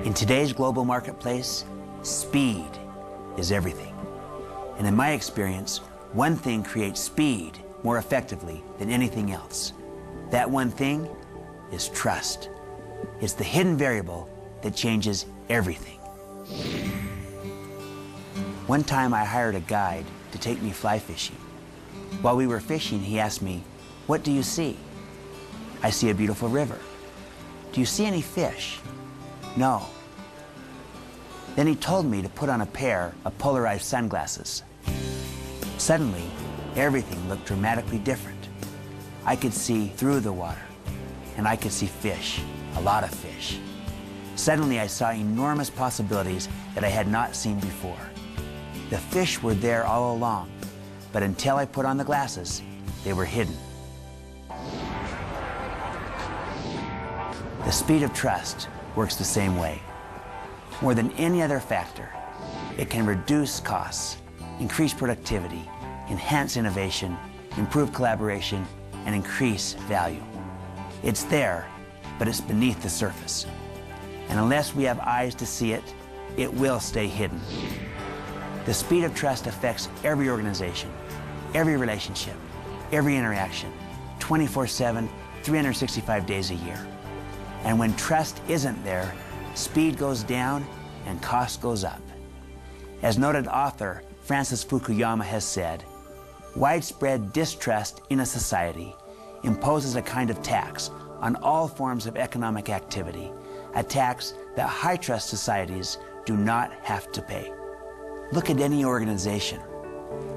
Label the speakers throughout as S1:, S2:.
S1: In today's global marketplace, speed is everything. And in my experience, one thing creates speed more effectively than anything else. That one thing is trust. It's the hidden variable that changes everything. One time I hired a guide to take me fly fishing. While we were fishing, he asked me, "What do you see?" "I see a beautiful river." "Do you see any fish?" "No." Then he told me to put on a pair of polarized sunglasses. Suddenly, everything looked dramatically different. I could see through the water, and I could see fish, a lot of fish. Suddenly, I saw enormous possibilities that I had not seen before. The fish were there all along, but until I put on the glasses, they were hidden. The speed of trust works the same way. More than any other factor, it can reduce costs, increase productivity, enhance innovation, improve collaboration, and increase value. It's there, but it's beneath the surface. And unless we have eyes to see it, it will stay hidden. The speed of trust affects every organization, every relationship, every interaction, 24/7, 365 days a year. And when trust isn't there, speed goes down and cost goes up. As noted author Francis Fukuyama has said, widespread distrust in a society imposes a kind of tax on all forms of economic activity, a tax that high-trust societies do not have to pay. Look at any organization.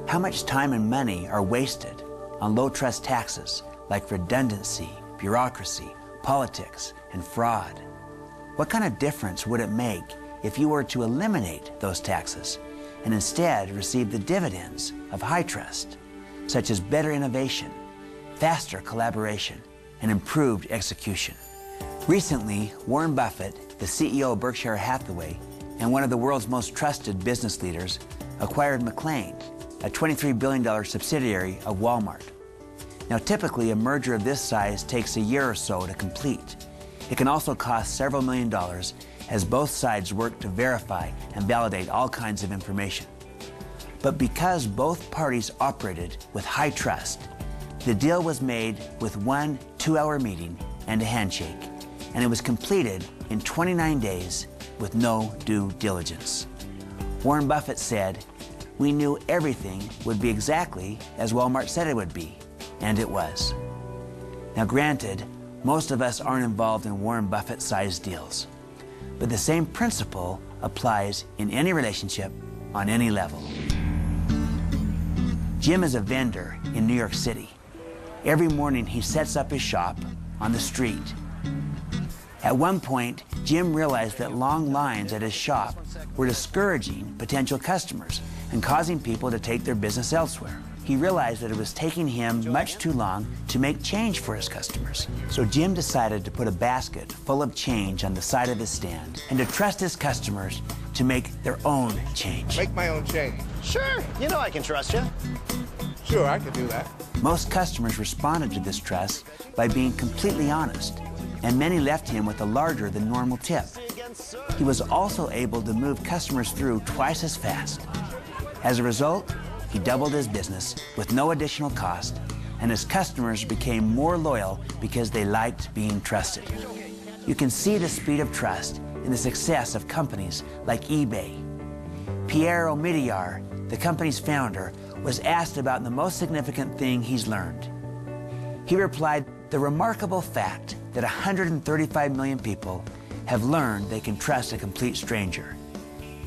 S1: How much time and money are wasted on low-trust taxes like redundancy, bureaucracy, politics, and fraud? What kind of difference would it make if you were to eliminate those taxes and instead receive the dividends of high trust, such as better innovation, faster collaboration, and improved execution? Recently, Warren Buffett, the CEO of Berkshire Hathaway, and one of the world's most trusted business leaders, acquired McLane, a $23 billion subsidiary of Walmart. Now, typically, a merger of this size takes a year or so to complete. It can also cost several $1 million as both sides work to verify and validate all kinds of information. But because both parties operated with high trust, the deal was made with one 2-hour meeting and a handshake, and it was completed in 29 days with no due diligence. Warren Buffett said, "We knew everything would be exactly as Walmart said it would be," and it was. Now granted, most of us aren't involved in Warren Buffett-sized deals, but the same principle applies in any relationship on any level. Jim is a vendor in New York City. Every morning he sets up his shop on the street. At one point, Jim realized that long lines at his shop were discouraging potential customers and causing people to take their business elsewhere. He realized that it was taking him much too long to make change for his customers. So Jim decided to put a basket full of change on the side of his stand and to trust his customers to make their own change.
S2: Make my own change.
S3: Sure, you know I can trust you.
S2: Sure, I can do that.
S1: Most customers responded to this trust by being completely honest, and many left him with a larger than normal tip. He was also able to move customers through twice as fast. As a result, he doubled his business with no additional cost, and his customers became more loyal because they liked being trusted. You can see the speed of trust in the success of companies like eBay. Pierre Omidyar, the company's founder, was asked about the most significant thing he's learned. He replied, "The remarkable fact that 135 million people have learned they can trust a complete stranger.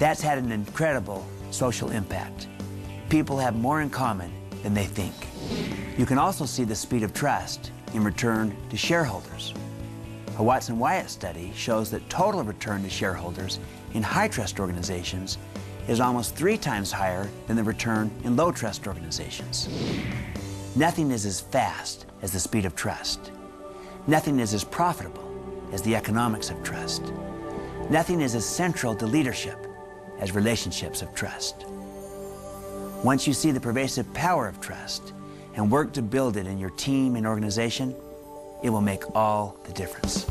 S1: That's had an incredible social impact. People have more in common than they think." You can also see the speed of trust in return to shareholders. A Watson-Wyatt study shows that total return to shareholders in high-trust organizations is almost 3 times higher than the return in low-trust organizations. Nothing is as fast as the speed of trust. Nothing is as profitable as the economics of trust. Nothing is as central to leadership as relationships of trust. Once you see the pervasive power of trust and work to build it in your team and organization, it will make all the difference.